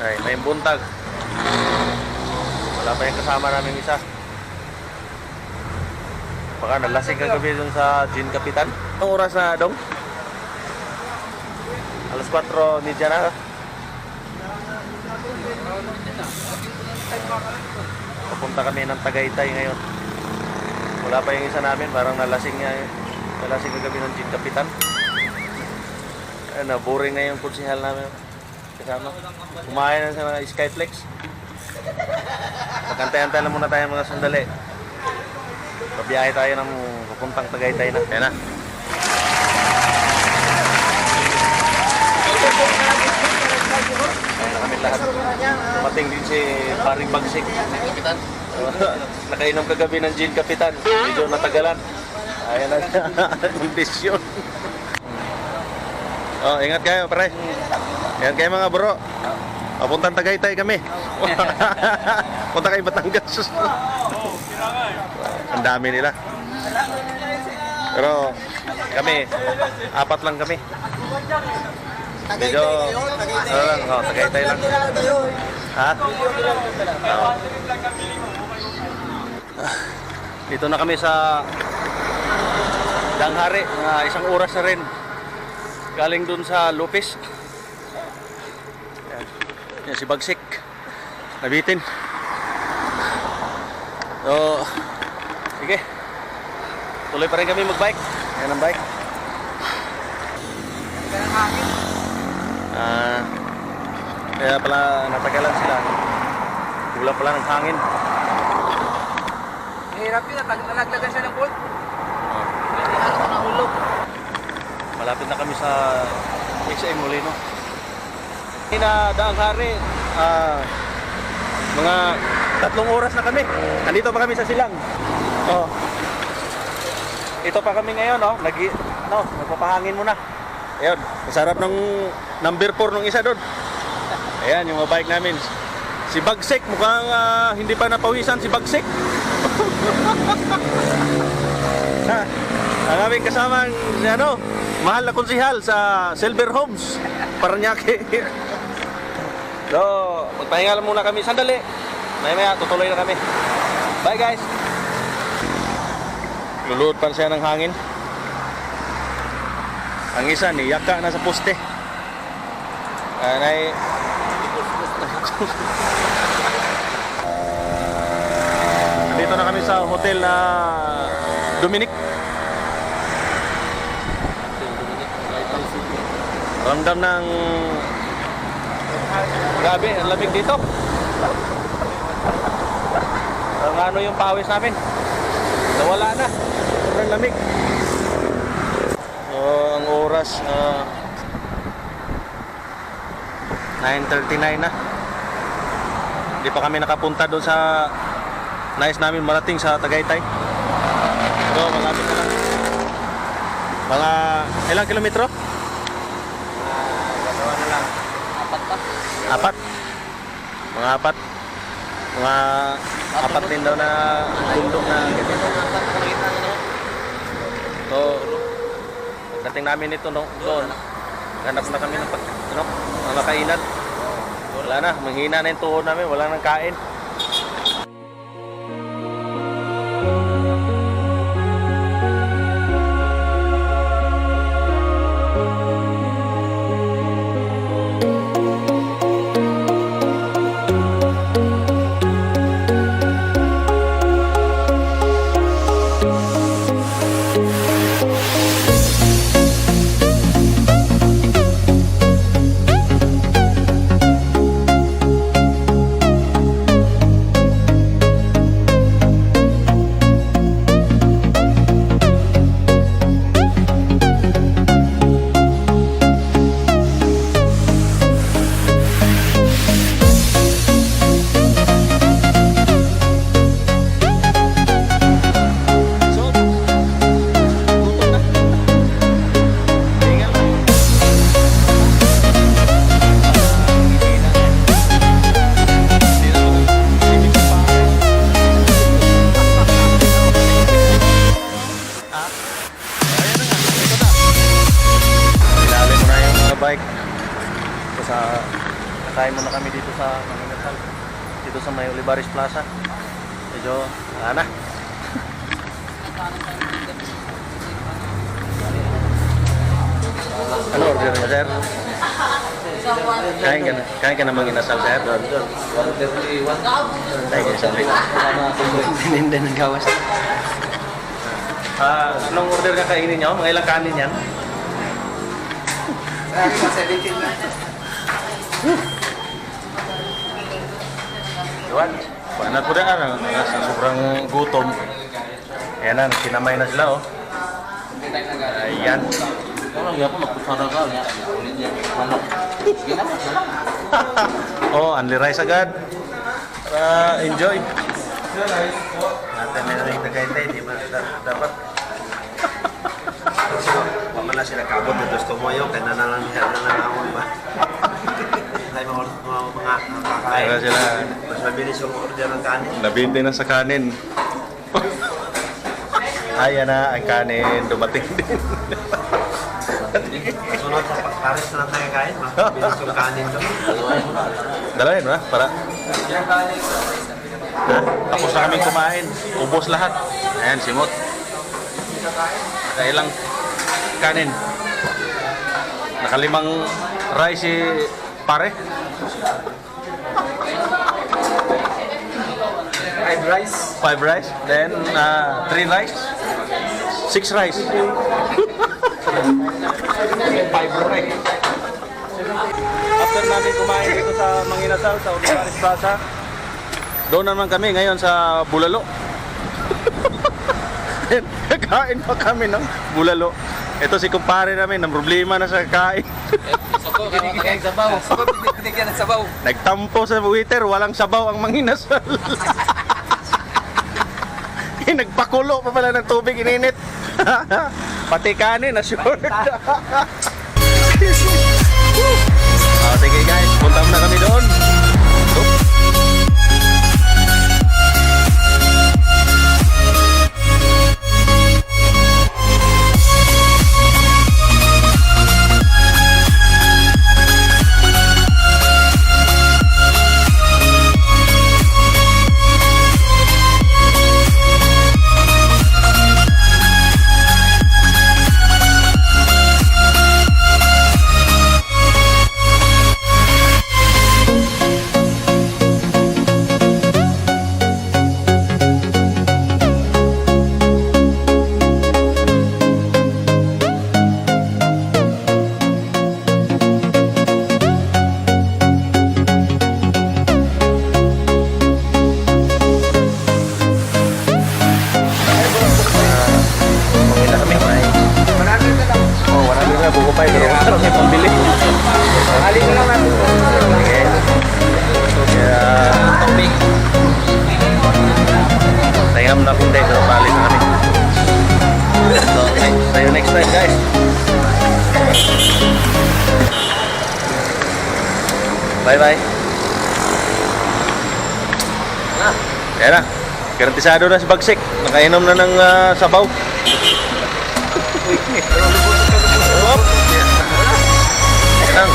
Ay, may buntag. Wala pa yung kasama namin isa. Baka nalasing kagabi dun sa Gin Kapitan. Anong oras na, Dong? Alas 4:30 na. Papunta kami ng Tagaytay ngayon. Wala pa yung isa namin, parang nalasing niya. Nalasing kagabi ng Gin Kapitan. Ano, boring na yung kunsihal namin. Kasama. Kumain na sa mga Skyflex. Magkantay-antay lang muna tayo mga sandali. Pabiyahe tayo ng papuntang Tagaytay na. Ayan na. Ayan na kami lahat. Dumating din si Paring Bagsik. Kapitan. Nakainom kagabi ng Gin Kapitan. Medyo natagalan. Ayan na siya. Kondisyon. Oh, ingat kayo, pare. Ayan kayo mga bro. Papuntang Tagaytay kami. Punta kayo Batangas. Ang dami nila. Pero kami, apat lang kami. Medyo, Tagaytay lang. Ha? Dito na kami sa Danghari. Isang oras na rin. Galing dun sa Lopez. Yan si Bagsik. Nabitin. So, sige. Tuloy pa rin kami mag-bike. Yan ang bike. Kaya pala natagalan sila. Kulang pala ng hangin. Mahirap yun. Nalaglagan siya ng bolt. Hindi na ako nahulog. Malapit na kami sa XM Molino. Na Danghari, mga 3 oras na kami. Nandito pa kami sa Silang. Oh. Ito pa kami ngayon, oh. Nagpapahangin muna. Ayun, masarap ng number 4 ng isa doon. Ayan, yung mga bike namin. Si Bagsik, mukhang hindi pa napawisan si Bagsik. Ang aming kasamang, mahal na konsihal sa Silver Homes, Paranaque. So, magpahinga lang muna kami. Sandali. Maya-maya, tutuloy na kami. Bye guys. Luluod pa siya ng hangin. Ang isa, niyaka na sa poste. Dito na kami sa hotel na Dominic. Ramdam ng grabe, ang lamig dito. Ang yung pawis namin. Nawala na. Sobrang lamig. So, ang oras 9:39 na. Hindi pa kami nakapunta doon sa nais namin marating sa Tagaytay. Pero malapit na lang. Mga ilang kilometro? Apat. Mga apat. Mga apat din daw na bundok na. So, pagdating namin ito doon, ganap na kami ng makainan. Wala na, manghina na yung tuhod namin, wala nang kain. Nakain muna kami dito sa Manginasal. Dito sa may Olivares Plaza. Medyo, na. Ano order mo, sir? Kain ka na Manginasal, sir? Kain ka sa Hindi ng gawas. anong order ka kainin nyo? Mga ilang kanin yan? Iwan, paano ko na sobrang gutom. Ayan na, kinamay na sila oh. Ayan. Walang nga po, magpusara ka. Oh, only rice agad. Para enjoy. Natin na rin tagaytay, di ba dapat? Wala na sila kabot na gusto mo yun, kaya nananangihal na nanangon ba? Ay mga kakain. Kaya sila Mas mabilis yung order ng kanin. nabinte na sa kanin. Ayan na, ang kanin dumating din. Sunod sa Paris na lang tayo kain, mas mabilis yung kanin doon. Dalayan mo na, para. Tapos na kaming kumain. Ubos lahat. Ayan, simot. Nakailang kanin. Nakalimang rice si pare. 5 rice. 5 rice. Then 3 rice. 6 rice. 5 rice. After namin kumain dito sa Manginasal, sa Olivares Plaza, doon naman kami ngayon sa Bulalo. Kakain pa kami ng Bulalo. Ito si kumpare namin, ang problema na sa kain. Binigyan ng sabaw. Binigyan ng sabaw. Nagtampo sa waiter, walang sabaw ang Manginasal. Nagpakulo pa pala ng tubig ininit. Pati kanin na short. Sige guys, punta muna kami doon. Buko pa ito. Ano may pambili? Alin na lang natin. Okay. Kaya, topic. Tayam na kung dito. Balik na kami. So, see you next time guys. Bye bye. Ayan na. Garantisado na si Bagsik. Nakainom na ng sabaw. Yan lang.